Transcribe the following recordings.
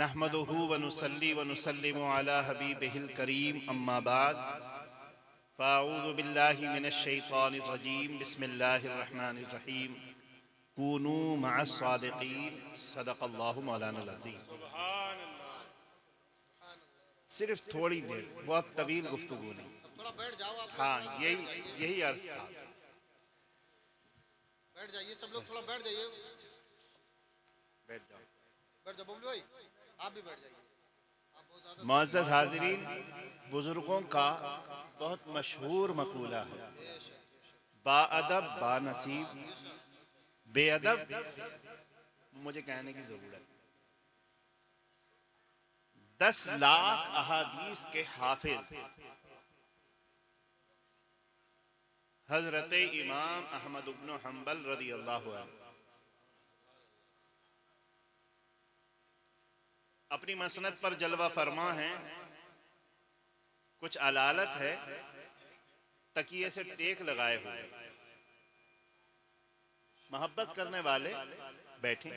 नहमदुहु व नुसल्ली व नुसल्लिमु अला हबीबिहिल करीम अम्मा बाद फ़अऊज़ु बिल्लाहि मिनश शैतानिर रजीम बिस्मिल्लाहिर रहमानिर रहीम कूनू मअस सादिक़ीन सदक़ल्लाहु मौलाना अज़ीम। सिर्फ थोड़ी देर, बहुत तवील गुफ्तगू नहीं। थोड़ा बैठ जाओ आप। हाँ, यही अर्ज था। बैठ जाइए सब लोग, थोड़ा बैठ जाइए। बैठ जाओ। बैठ जाओ बबलू भाई, आप भी बैठ जाइए। आप बहुत ज्यादा मुअज़्ज़ज़ हाज़िरीन, बुजुर्गों का बहुत मशहूर मक़ूला है, बाअदब बानसीब, बेअदब मुझे कहने की जरूरत। 10 लाख अहादीस के हाफिज हजरत इमाम अहमद इब्न हम्बल रज़ी अल्लाहु अन्हु अपनी मसनद पर जलवा फरमा हैं। कुछ अलालत है, तकिए से टेक लगाए हुए, मोहब्बत करने वाले बैठे।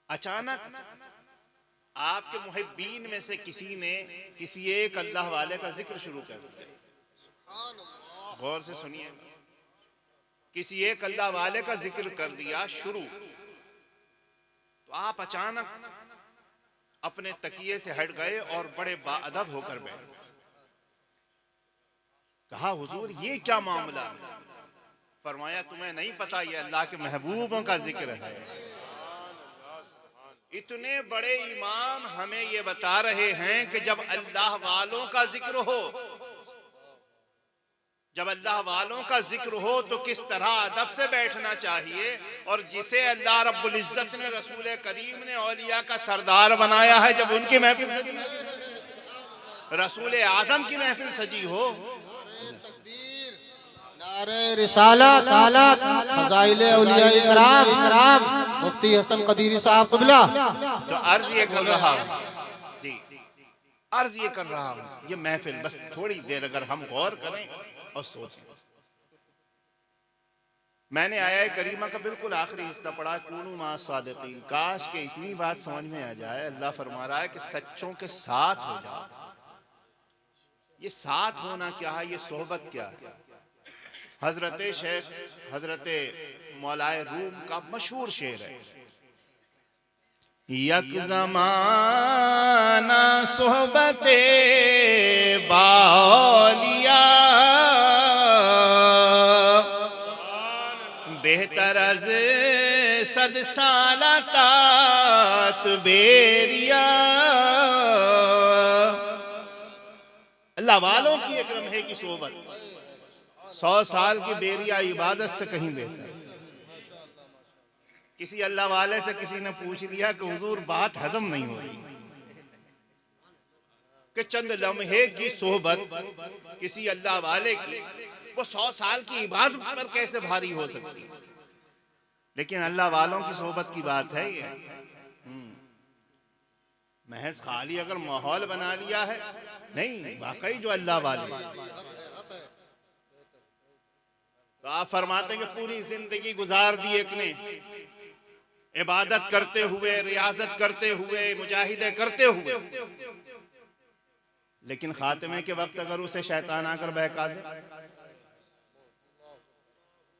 अचानक आपके मुहिब्बीन में से किसी ने किसी एक अल्लाह वाले का जिक्र शुरू कर दिया। गौर से सुनिए, किसी एक अल्लाह वाले का जिक्र कर दिया शुरू, तो आप अचानक अपने तकिए से हट गए और बड़े बाअदब होकर बैठे। कहा, हुजूर ये क्या मामला है? फरमाया, तुम्हें नहीं पता, ये अल्लाह के महबूबों का जिक्र है। इतने बड़े इमाम हमें ये बता रहे हैं कि जब अल्लाह वालों का जिक्र हो, जब अल्लाह वालों का जिक्र हो तो किस तरह अदब से बैठना चाहिए। और जिसे अल्लाह रब्बुल इज्जत ने, रसूल करीम ने औलिया का सरदार बनाया है, जब उनकी महफिल सजी, रसूल आजम की महफिल सजी हो, नारे रिसालत सालत फज़ाइले औलिया इकराम मुफ्ती हसन कदीरी साहब क़िबला। तो अर्ज ये कर रहा हूँ जी, अर्ज ये कर रहा हूँ, ये महफिल बस थोड़ी देर अगर हम गौर करें और सोचें। मैंने आया करीमा का बिल्कुल आखिरी हिस्सा पढ़ा, कूनू मा सादिकीन। काश के इतनी बात समझ में आ जाए। अल्लाह फरमा रहा है कि सच्चों के साथ हो जाओ। ये साथ होना क्या है, ये सोहबत क्या है? हजरत शेख हजरत मौलाए रूम का मशहूर शेर है, यक ज़माना सोहबते बालिया बेहतर अज सद साला तात बेरिया। अल्लाह वालों की एक लम्हे की सोहबत 100 साल की बेरिया इबादत से कहीं बेहतर। किसी अल्लाह वाले से किसी ने पूछ लिया कि हुजूर बात हजम नहीं हो रही कि चंद लम्हे की सोहबत किसी अल्लाह वाले की वो 100 साल की इबादत पर कैसे भारी हो सकती है। लेकिन अल्लाह वालों की सोहबत की बात है ये। महज खाली अगर माहौल बना लिया है, नहीं, वाकई जो अल्लाह वाले। तो आप फरमाते हैं कि पूरी जिंदगी गुजार दी एक ने इबादत करते हुए, रियाजत करते हुए, मुजाहिदे करते हुए, लेकिन खात्मे के वक्त अगर उसे शैतान आकर बहका दे।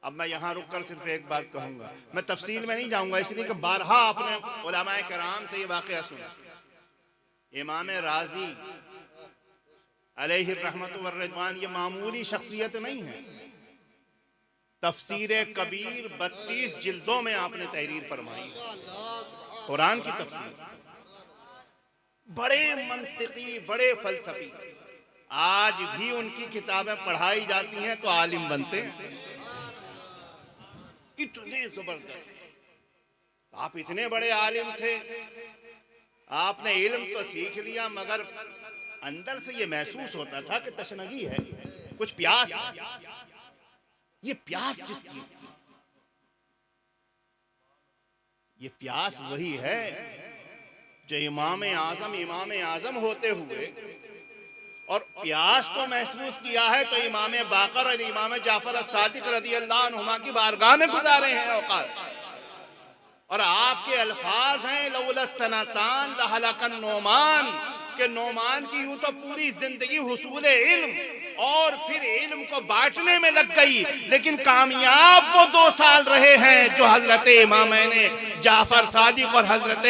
अब मैं यहाँ रुककर सिर्फ एक बात कहूंगा, मैं तफसील में नहीं जाऊंगा, इसलिए कि बारहा आपने उलमाए कराम से ये वाक़या सुना। इमाम राजी अलैहि रहमत व रिदवान ये मामूली शख्सियत नहीं है। तफसीर कबीर 32 जिल्दों में आपने तहरीर फरमाई, कुरान की तफसीर। बड़े मंतिकी, बड़े फलसफी। आज भी उनकी किताबें पढ़ाई जाती हैं तो आलिम बनते हैं। इतने जबरदस्त, आप इतने बड़े आलिम थे, आपने इल्म तो सीख लिया, मगर अंदर से ये महसूस होता था कि तशनगी है, कुछ प्यास है। ये प्यास किस चीज की? ये प्यास वही है जो इमाम आजम होते हुए और प्यास को महसूस किया है तो इमाम बाकर और इमाम जाफर सादिक रज़ी अल्लाह अन्हुमा की बारगाह में गुजारे हैं औकात। और आपके अल्फाज हैं लौला सनातान लहलकन नोमान, के नोमान की यूं तो पूरी जिंदगी हुसूल इल्म और फिर इल्म को बांटने में लग गई, लेकिन कामयाब वो 2 साल रहे हैं जो हजरत इमामैन जाफर सादिक और हजरत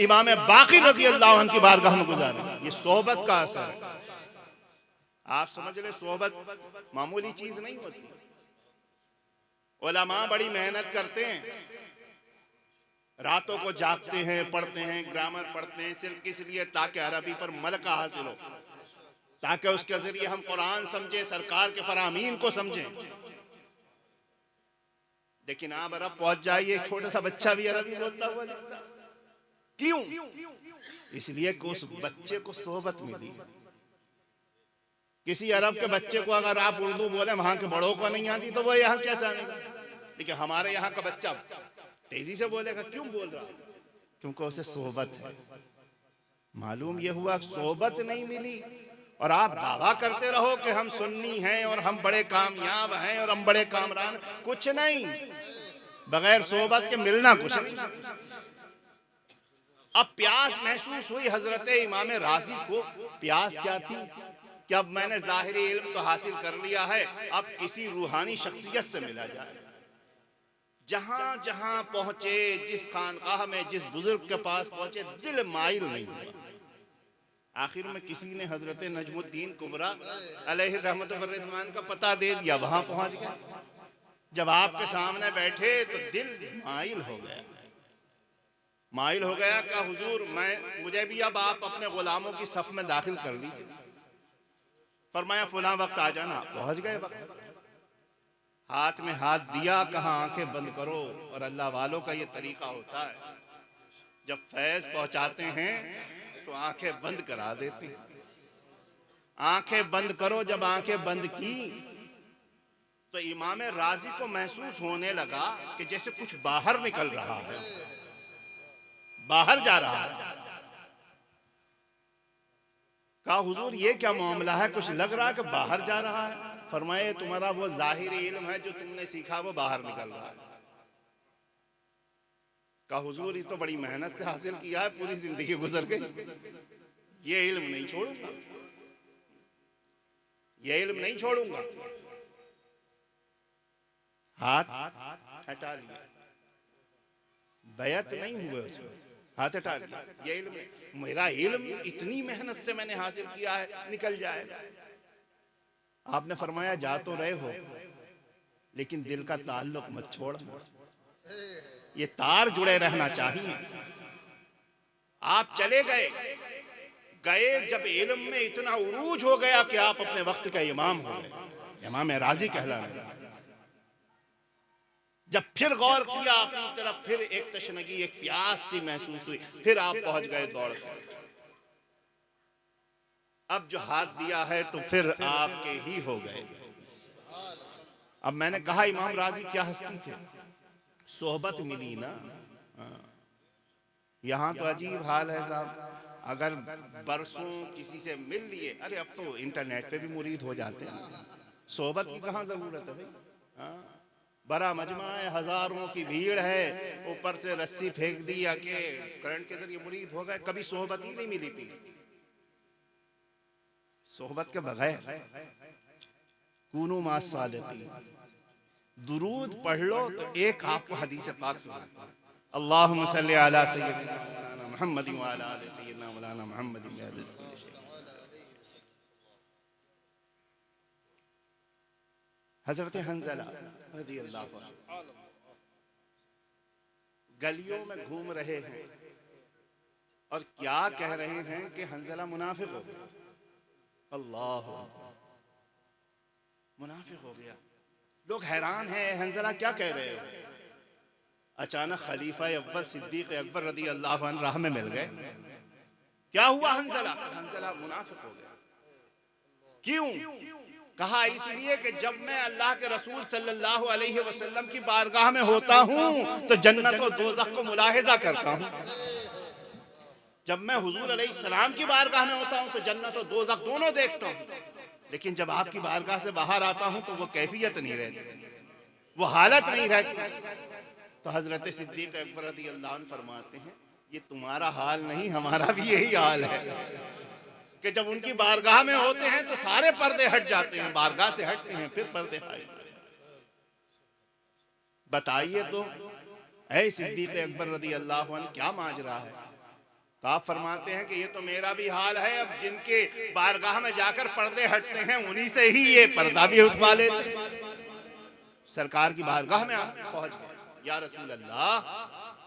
इमाम बाक़िर रज़ी अल्लाह अन्हु की बारगाह में गुजारे। ये सोहबत का असर है। आप समझ रहे, सोहबत मामूली चीज नहीं होती। उलमा बड़ी मेहनत करते हैं, रातों को जागते हैं, पढ़ते हैं, ग्रामर पढ़ते हैं, सिर्फ किस लिए ताकि अरबी पर मलका हासिल हो, ताकि उसके जरिए हम कुरान समझे, सरकार के फरामीन को समझें। लेकिन आप अरब पहुंच जाइए, एक छोटा सा बच्चा भी अरबी बोलता हुआ दिखता। क्यों? इसलिए कि उस बच्चे को सोहबत मिली। किसी अरब के बच्चे को अगर आप उर्दू बोले, वहां के बड़ों को नहीं आती, तो वो यहाँ क्या जानेगा। लेकिन हमारे यहाँ का बच्चा तेजी से बोलेगा। क्यों बोल रहा? क्योंकि उसे सोहबत है। मालूम यह हुआ सोहबत नहीं मिली और आप दावा करते रहो कि हम सुन्नी हैं और हम बड़े कामयाब हैं और हम बड़े कामरान। कुछ नहीं, बगैर सोहबत के मिलना कुछ नहीं। अब प्यास महसूस हुई हजरत इमाम राजी को। प्यास क्या थी कि अब मैंने जाहिरी इल्म तो हासिल कर लिया है, अब किसी रूहानी शख्सियत से मिला जाए। जहां जहां पहुंचे, जिस खानकाह में, जिस बुजुर्ग के पास पहुंचे, दिल माइल नहीं हुआ। आखिर में किसी ने हजरत नजमुद्दीन कुबरा अलैहि रहमत व रिदवान का पता दे दिया, वहां पहुंच गया। जब आपके सामने बैठे तो दिल माइल हो गया। माइल हो गया क्या हुजूर, मुझे भी अब आप अपने गुलामों की सफ में दाखिल कर लीजिए। फरमाया फुला वक्त आ जाना। पहुंच गए वक्त, हाथ में हाथ दिया, कहा आंखें बंद करो। और अल्लाह वालों का ये तरीका होता है, जब फैज पहुंचाते हैं तो आंखें बंद करा देते हैं। आंखें बंद करो। जब आंखें बंद की तो इमाम राजी को महसूस होने लगा कि जैसे कुछ बाहर निकल रहा है, बाहर जा रहा है। कहा हुजूर ये क्या मामला है, कुछ लग रहा है कि बाहर जा रहा है। फरमाए तुम्हारा वो जाहिरी इल्म है जो तुमने सीखा वो बाहर निकल रहा है। कहा हुजूर ये तो बड़ी मेहनत से हासिल किया है, पूरी जिंदगी गुजर गई, ये इल्म नहीं छोड़ूंगा, ये इल्म नहीं छोड़ूंगा। हाथ हटा लिया, बैत नहीं हुए उसमें, हाथ हटा लिया। ये इल्म, मेरा इल्म इतनी मेहनत से मैंने हासिल किया है, निकल जाएगा। आपने फरमाया जा तो रहे हो, लेकिन दिल का ताल्लुक मत छोड़, ये तार जुड़े रहना चाहिए। आप चले गए, जब इल्म में इतना उरूज हो गया कि आप अपने वक्त का इमाम हो गए, इमाम राजी कहलाने लगे। जब फिर गौर किया अपनी तरफ, फिर एक तशनगी, एक प्यास सी महसूस हुई, फिर आप पहुंच गए दौड़ कर। अब जो हाथ दिया है तो फिर आपके ही हो गए। अब मैंने कहा इमाम राजी क्या हस्ती थे, सोहबत मिली ना। यहाँ तो अजीब हाल है साहब, अगर बरसों किसी से मिल लिए, अरे अब तो इंटरनेट पे भी मुरीद हो जाते हैं, सोहबत की कहाँ जरूरत है भाई। बड़ा मजमा है, हजारों की भीड़ है, ऊपर से रस्सी फेंक दी आके करंट के जरिए मुरीद हो गए, कभी सोहबत ही नहीं मिली थी। सोहबत के बगैर कूनू मा सादिकीन, दुरूद पढ़ लो तो एक आपको हदीस पाक सुनाता है, अल्लाहुम्मा सल्ली अला सय्यिदना मुहम्मद व अला आलि सय्यिदना मौलाना मुहम्मद। हजरत हंज़ला रज़ियल्लाहु अन्हु गलियों में घूम रहे हैं और क्या कह रहे हैं कि हंज़ला मुनाफिक हो गया। अल्लाह, मुनाफिक हो गया। लोग हैरान हैं, हंज़ला क्या कह रहे हो। अचानक खलीफा अव्वल सिद्दीक अकबर रज़ियल्लाहु अन्हु राह में मिल गए। क्या हुआ हंज़ला? हंज़ला मुनाफिक हो गया। क्यों? कहा इसलिए कि जब मैं अल्लाह के रसूल सल्लल्लाहु अलैहि वसल्लम की बारगाह में होता हूँ तो जन्नत और दोज़ख को मुलाहिजा करता हूँ। जब मैं हुजूर अलैहिस्सलाम की बारगाह में होता हूं तो जन्नत और दोज़ख दोनों देखता हूं, लेकिन जब आपकी बारगाह से बाहर आता हूं तो वो कैफियत नहीं रहती, वो हालत नहीं रहती। तो हजरत सिद्दीक अकबर रज़ी अल्लाह अन्हु फरमाते हैं, ये तुम्हारा हाल नहीं, हमारा भी यही हाल है कि जब उनकी बारगाह में होते हैं तो सारे पर्दे हट जाते हैं, बारगाह से हटते हैं फिर पर्दे हट। बताइए तो ऐ सिद्दीक अकबर रज़ी अल्लाह अन्हु क्या माजरा है? तो आप फरमाते हैं कि ये तो मेरा भी हाल है। अब जिनके बारगाह में जाकर पर्दे हटते हैं उन्हीं से ही ये पर्दा भी उठवा लेते हैं। सरकार की बारगाह में पहुंच गए, या रसूल अल्लाह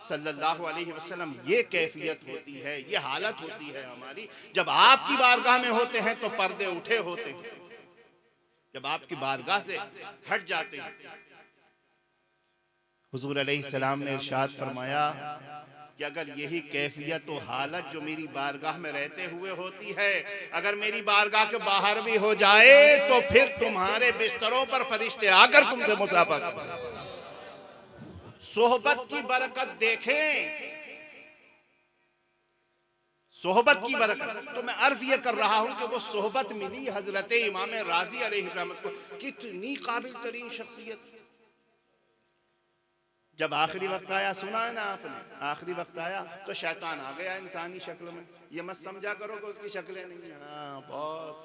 सल्लल्लाहु अलैहि वसल्लम, ये कैफियत होती है, ये हालत होती है हमारी, जब आपकी बारगाह में होते हैं तो पर्दे उठे होते हैं, जब आपकी बारगाह से हट जाते हैं। हुजूर अलैहिस्सलाम ने इरशाद फरमाया कि अगर यही कैफियत और हालत जो मेरी बारगाह में रहते हुए होती है, अगर मेरी बारगाह के बाहर भी हो जाए तो फिर तुम्हारे बिस्तरों पर फरिश्ते आकर तुमसे मुसाफा करें। सोहबत की बरकत देखें, सोहबत की बरकत। तो मैं अर्ज ये कर रहा हूं कि वो सोहबत मिली हजरत इमाम राजी अलैहि रहमत को, कितनी काबिल तरीन शख्सियत। जब आखिरी वक्त आया, सुना है ना आपने, आखिरी वक्त आया तो शैतान आ गया इंसानी शक्ल में। ये मत समझा करो कि उसकी शक्लें नहीं, हाँ बहुत,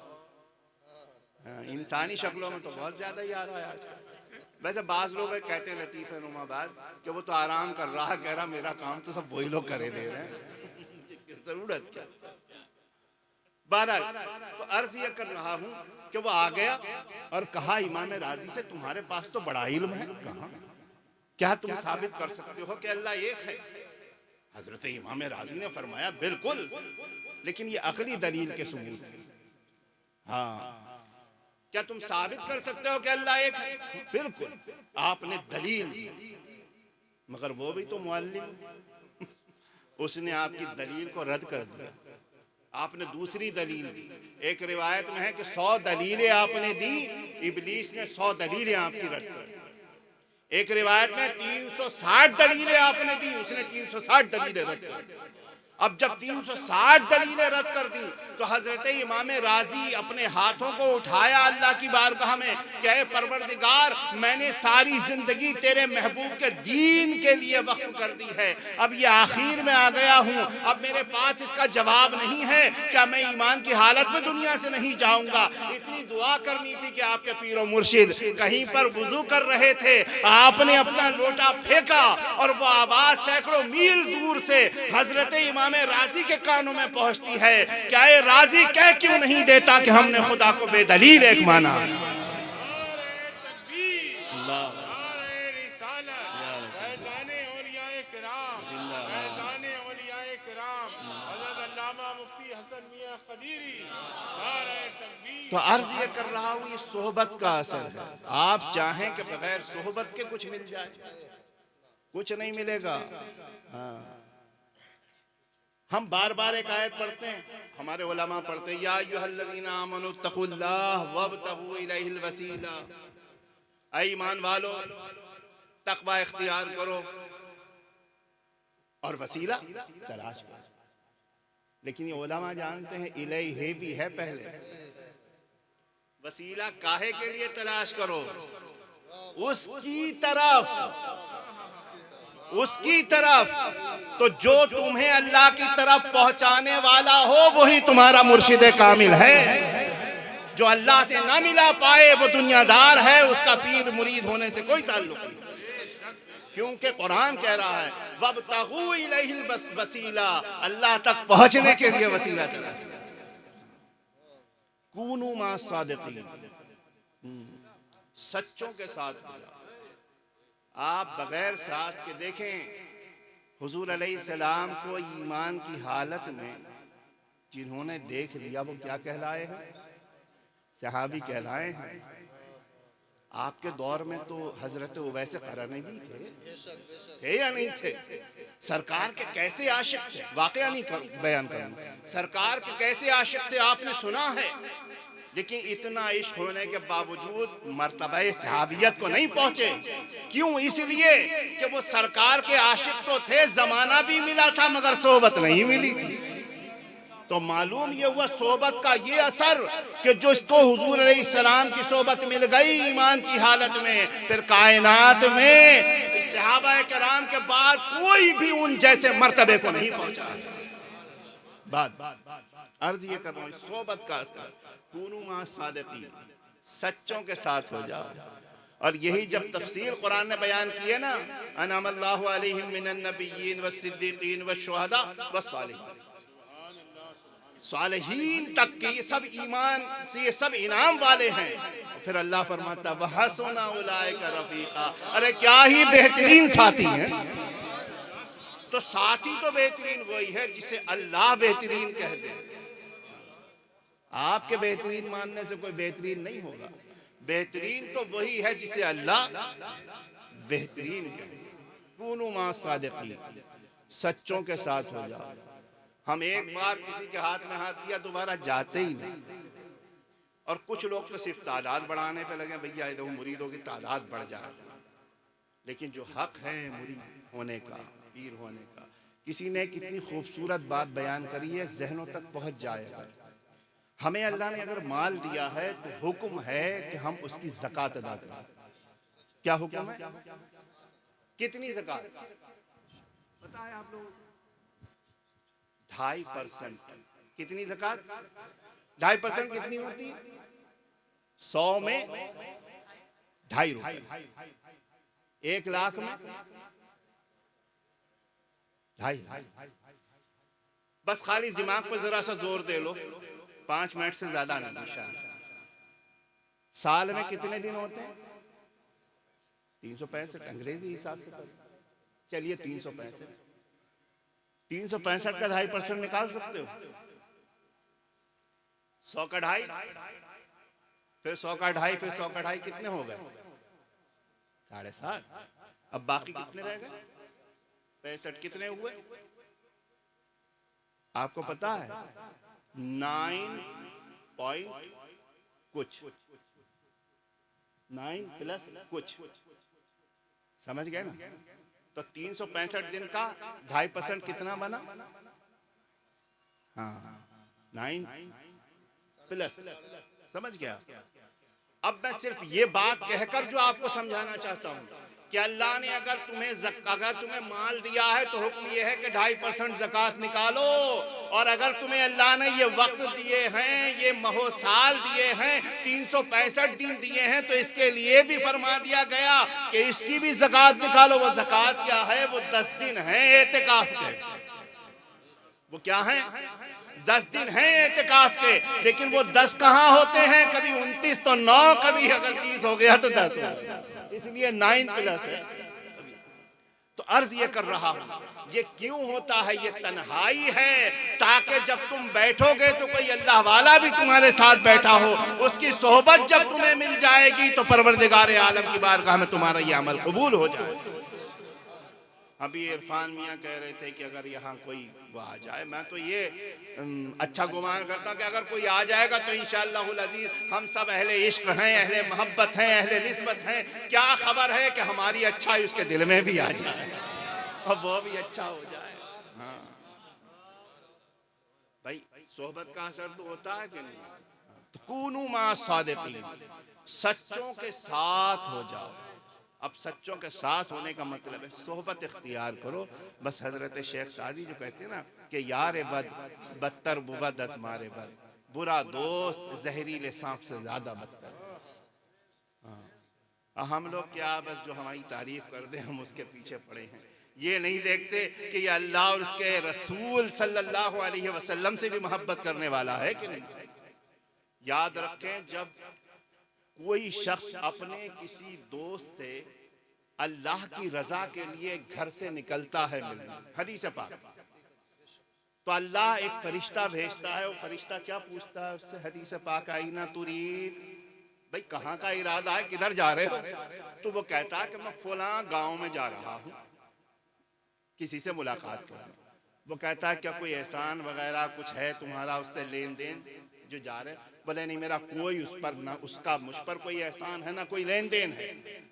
हाँ, इंसानी शक्लों में तो बहुत ज्यादा ही आ रहा है आजकल। वैसे बाज लोग कहते हैं लतीफ नुमाबाद कि वो तो आराम कर रहा है, कह रहा मेरा काम तो सब वही लोग करे दे रहे हैं, जरूरत क्या। बहरहाल तो अर्ज ये कर रहा हूं कि वो आ गया और कहा इमाम राजी से, तुम्हारे पास तो बड़ा इल्म है, कहा क्या तुम साबित कर सकते हो कि अल्लाह एक है? हजरत इमाम राजी ने फरमाया बिल्कुल, लेकिन ये अकली दलील के सबूत है। हाँ, क्या तुम साबित कर सकते हो कि अल्लाह एक है? बिल्कुल। आपने दलील दी, मगर वो भी तो मुअल्लिम, उसने आपकी दलील को रद्द कर दिया। आपने दूसरी दलील दी। एक रिवायत में है कि 100 दलीलें आपने दी, इब्लीस ने 100 दलीलें आपकी रद्द कर दी। एक रिवायत में 360 दलीलें आपने दी, उसने 360 दलीलें रद्द कर दी। अब जब 360 दलीलें रद्द कर दी तो हजरत इमाम राजी अपने हाथों को उठाया अल्लाह की बारगाह में, कहे परवरदिगार, मैंने सारी जिंदगी तेरे महबूब के दीन के लिए वक्फ कर दी है, अब ये आखिर में आ गया हूँ, अब मेरे पास इसका जवाब नहीं है, क्या मैं ईमान की हालत में दुनिया से नहीं जाऊंगा? इतनी दुआ करनी थी कि आपके पीरो मुर्शिद कहीं पर वुजू कर रहे थे, आपने अपना लोटा फेंका और वो आवाज सैकड़ों मील दूर से हजरत इमाम राजी के कानों में पहुंचती है, क्या ये राजी कह क्यों नहीं देता कि हमने खुदा को बेदलील एक माना? तो अर्ज ये कर रहा हूं, ये सोहबत का असर है। आप चाहें कि बगैर सोहबत के कुछ मिल जाए, कुछ नहीं मिलेगा। हाँ, हम बार बार एक आयत पढ़ते हैं, हमारे उलमा पढ़ते हैं, या अय्युहल्लज़ीना आमनू तक़ुल्लाह वब्तगू इलैहिल वसीला, ऐ ईमान वालो तक़वा इख्तियार करो और वसीला तलाश करो। लेकिन ये उलमा जानते हैं इलैहि भी है पहले, वसीला काहे के लिए तलाश करो? उसकी तरफ। तो जो तुम्हें अल्लाह की तरफ पहुंचाने वाला हो वही तुम्हारा मुर्शिद कामिल है। जो अल्लाह से ना मिला पाए वो दुनियादार है, उसका पीर मुरीद होने से कोई ताल्लुक नहीं। क्योंकि कुरान कह रहा है वब्तगू इलैहिल वसीला, अल्लाह तक पहुंचने के लिए वसीला चला। कूनू मा सादिकीन, सच्चों के साथ। आप बगैर साथ के देखें, हुजूर अलैहिस्सलाम को ईमान की हालत में जिन्होंने देख लिया वो क्या कहलाए हैं? सहाबी कहलाए हैं। आपके दौर में तो हजरत उवैस क़रनी भी थे या नहीं थे? सरकार के कैसे आशिक थे, वाकया नहीं बयान करूंगा, सरकार के कैसे आशिक थे आपने सुना है। लेकिन इतना इश्क होने के बावजूद मर्तबा सहाबियत को नहीं पहुंचे। क्यों? इसलिए कि वो सरकार के आशिक तो थे, जमाना भी मिला था मगर सोहबत नहीं मिली थी। तो मालूम ये हुआ सोबत का ये असर कि जो इसको हुजूर अलैहिस्सलाम की सोबत मिल गई ईमान की हालत में, फिर कायनात में सहाबा किराम के बाद कोई भी उन जैसे मर्तबे को नहीं पहुंचा। बात अर्ज ये कर रहा हूँ, सोबत का असर, कूनू मा सादिकीन, सच्चों के साथ हो जाओ। और यही जब तफसीर कुरान ने बयान की है ना, अनअमल्लाहु अलैहिम मिनन नबिय्यीन वस्सिद्दीकीन वश्शुहदा वस्सालिहीन, सालिहीन तक के ये सब ईमान से ये सब इनाम वाले हैं। फिर अल्लाह फरमाता वहसुना उलाइका रफीका, अरे क्या ही बेहतरीन साथी हैं। तो साथी तो बेहतरीन वही है जिसे अल्लाह बेहतरीन कह दे। आपके बेहतरीन मानने से कोई बेहतरीन नहीं होगा, बेहतरीन तो वही है जिसे अल्लाह बेहतरीन कहे। कूनू मा सादिकीन, सच्चों के साथ हो जाओ। हम एक बार किसी के हाथ में हाथ दिया दोबारा जाते ही नहीं। और कुछ लोग तो सिर्फ तादाद बढ़ाने पे लगे, भैया इधर मुरीदों की तादाद बढ़ जाए। लेकिन जो हक है मुरीद होने का, पीर होने का, किसी ने कितनी खूबसूरत बात बयान करी है, जहनों तक पहुंच जाएगा। हमें अल्लाह ने अगर माल दिया है तो हुक्म है कि हम उसकी ज़कात अदा करें। क्या हुक्म है? कितनी ज़कात पता है आप लोग? 2.5%। कितनी ज़कात? 2.5% कितनी होती है? 100 में 2.5 रुपए, 1 लाख में 2.5। बस खाली दिमाग पर जरा सा जोर दे लो, 5 मिनट से ज्यादा नहीं इंशाअल्लाह। साल में कितने दिन होते हैं? 365, अंग्रेजी हिसाब से चलिए 365। 365 का 2.5% निकाल सकते हो? 100 का 2.5, फिर 100 का 2.5, फिर 100 का 2.5, कितने हो गए? 7.5। अब बाकी कितने रह गए? 65 कितने हुए आपको पता है? 9 पॉइंट कुछ, 9 प्लस कुछ, समझ गए ना? तो 365 दिन का 2.5% कितना बना? हाँ, 9 प्लस, समझ गया? अब मैं सिर्फ ये बात कहकर जो आपको समझाना चाहता हूँ कि अल्लाह ने अगर तुम्हें माल दिया है तो हुक्म ये है कि 2.5% ज़कात निकालो। और अगर तुम्हें अल्लाह ने ये वक्त दिए हैं, ये महो साल दिए हैं, 365 दिन दिए हैं, तो इसके लिए भी फरमा दिया गया कि इसकी भी ज़कात निकालो। वो ज़कात क्या है? वो 10 दिन है एतिकाफ के। वो क्या है? 10 दिन हैं एतिकाफ के। लेकिन वो 10 कहाँ होते हैं? कभी 29 तो 9, कभी अगर 30 हो गया तो 10 हो गया, इसलिए 9 प्लस है। तो अर्ज ये कर रहा हूं, ये क्यों होता है? ये तन्हाई है, ताकि जब तुम बैठोगे तो कोई अल्लाह वाला भी तुम्हारे साथ बैठा हो। उसकी सोहबत जब तुम्हें मिल जाएगी तो परवरदिगार आलम की बारगाह में तुम्हारा ये अमल कबूल हो जाए। अभी इरफान मियाँ कह रहे थे कि अगर यहाँ कोई वो आ जाए, मैं तो ये अच्छा गुमान करता हूँ कि अगर कोई आ जाएगा तो इंशाअल्लाहुल अज़ीज़ हम सब अहले इश्क हैं, अहले मोहब्बत हैं, अहले निस्बत हैं। क्या खबर है कि हमारी अच्छाई उसके दिल में भी आ जाए और वो भी अच्छा हो जाए। हाँ भाई, सोहबत का असर तो होता है कि नहीं? तो कूनू मा सादिकीन, सच्चों के साथ हो जाओ। अब सच्चों के साथ होने का मतलब है सोहबत इख्तियार करो। बस हजरत शेख सादी जो कहते हैं ना कि यार बद बदतर बुबद अज मारे बद, बुरा दोस्त जहरीले सांप से ज्यादा बदतर। हाँ, हम लोग क्या बस जो हमारी तारीफ कर दे हम उसके पीछे पड़े हैं। ये नहीं देखते कि ये अल्लाह और उसके रसूल सल्लल्लाहु अलैहि वसल्लम से भी मोहब्बत करने वाला है कि नहीं। याद रखें, जब कोई शख्स अपने किसी दोस्त से अल्लाह की रजा के लिए घर से निकलता है मिलने, हदीस पाक, तो अल्लाह एक फरिश्ता भेजता है। वो फरिश्ता क्या पूछता है उससे? हदीस पाक आई ना तुरीद, भाई कहाँ का इरादा है, किधर जा रहे हो? तो वो कहता है कि मैं फलां गांव में जा रहा हूँ किसी से मुलाकात करने। वो कहता है क्या कोई एहसान वगैरह कुछ है तुम्हारा उससे लेन देन जो जा रहे? बोले नहीं, मेरा कोई उस पर ना उसका मुझ पर कोई एहसान है ना कोई लेन देन है।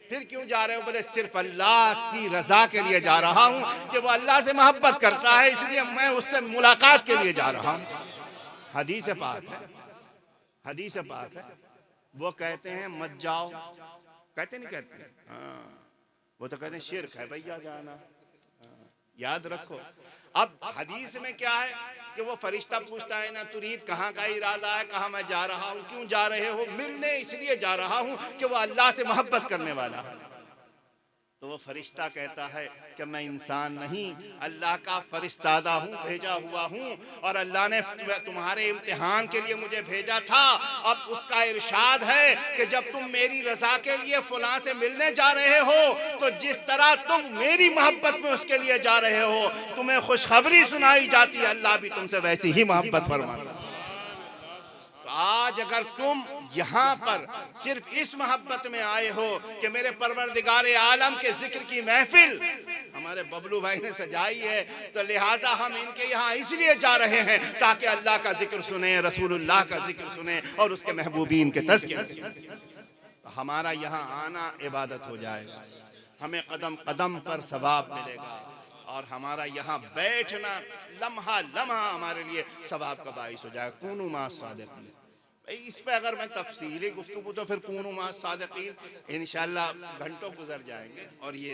फिर क्यों जा रहे हो? बोले सिर्फ अल्लाह की रजा के लिए जा रहा हूँ कि वो अल्लाह से मोहब्बत करता है, इसलिए मैं उससे मुलाकात के लिए जा रहा हूँ। हदीस पाक है, हदीस पाक है। वो कहते हैं मत जाओ, कहते नहीं कहते, हाँ वो तो कहते हैं शिर्क है भैया जाना, हाँ, याद रखो। अब हदीस में क्या है कि वो फरिश्ता पूछता है ना तुरीद, कहाँ का इरादा है, कहाँ मैं जा रहा हूँ, क्यों जा रहे हो? मिलने इसलिए जा रहा हूँ कि वो अल्लाह से मोहब्बत करने वाला है। तो वो फरिश्ता कहता है कि मैं इंसान नहीं, अल्लाह का फरिश्तादा हूँ, भेजा हुआ हूँ, और अल्लाह ने तुम्हारे इम्तिहान के लिए मुझे भेजा था। अब उसका इरशाद है कि जब तुम मेरी रजा के लिए फलां से मिलने जा रहे हो, तो जिस तरह तुम मेरी मोहब्बत में उसके लिए जा रहे हो, तुम्हें खुशखबरी सुनाई जाती है, अल्लाह भी तुमसे वैसी ही मोहब्बत फरमाता है। तो आज अगर तुम यहाँ पर सिर्फ इस मोहब्बत में आए हो कि मेरे परवरदिगारे आलम के जिक्र की महफिल हमारे बबलू भाई ने सजाई है, तो लिहाजा हम इनके यहाँ इसलिए जा रहे हैं ताकि अल्लाह का जिक्र सुने, रसूलुल्लाह का जिक्र सुने और उसके महबूबीन के तज़किरे सुने। तो हमारा यहाँ आना इबादत हो जाएगा, हमें कदम कदम पर सवाब मिलेगा, और हमारा यहाँ बैठना लम्हा लम्हा हमारे लिए सवाब का बाइस हो जाएगा। कूनू मा सादिकीन, इस पे अगर मैं तफसीली गुफ्तगू तो फिर कूनू मा सादिकीन इंशाअल्लाह घंटों गुजर जाएंगे और ये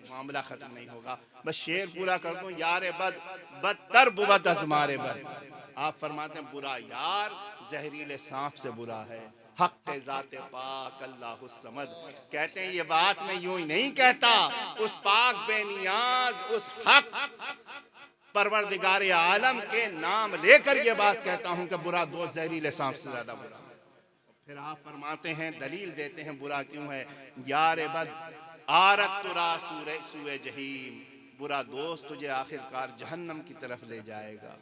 मामला ख़त्म नहीं होगा। बस शेर पूरा कर दूं, यार बद बदतर बुबद अज़मारे बद। आप फरमाते हैं बुरा यार जहरीले सांप से बुरा है, हक़ ज़ाते पाक अल्लाहु समद। कहते हैं ये बात मैं यूं ही नहीं कहता, उस पाक बेनियाज उस हक़ परवरदिगारे आलम के नाम लेकर ये बात कहता हूं कि बुरा दोस्त जहरीले सांप से ज्यादा बुरा। फिर आप फरमाते हैं, दलील देते हैं बुरा क्यों है। यार बद आरत तुरा सूए जहीम, बुरा दोस्त तुझे आखिरकार जहन्नम की तरफ ले जाएगा।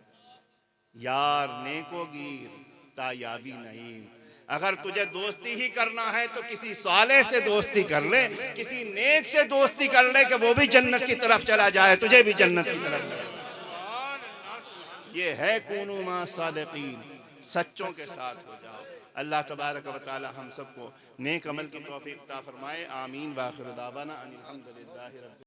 यार नेको गिर तायाबी नहीं, अगर तुझे दोस्ती ही करना है तो किसी साले से दोस्ती कर ले, किसी नेक से दोस्ती कर ले कि वो भी जन्नत की तरफ चला जाए, तुझे भी जन्नत की तरफ ले। ये है कूनू मा सादिकीन, सच्चों के साथ हो जाओ। अल्लाह तबारक व तआला हम सबको नेक अमल की तौफीक अता फरमाए। आमीन। व आखिर दावाना अनिल हम्दुलिल्लाहि रब्बिल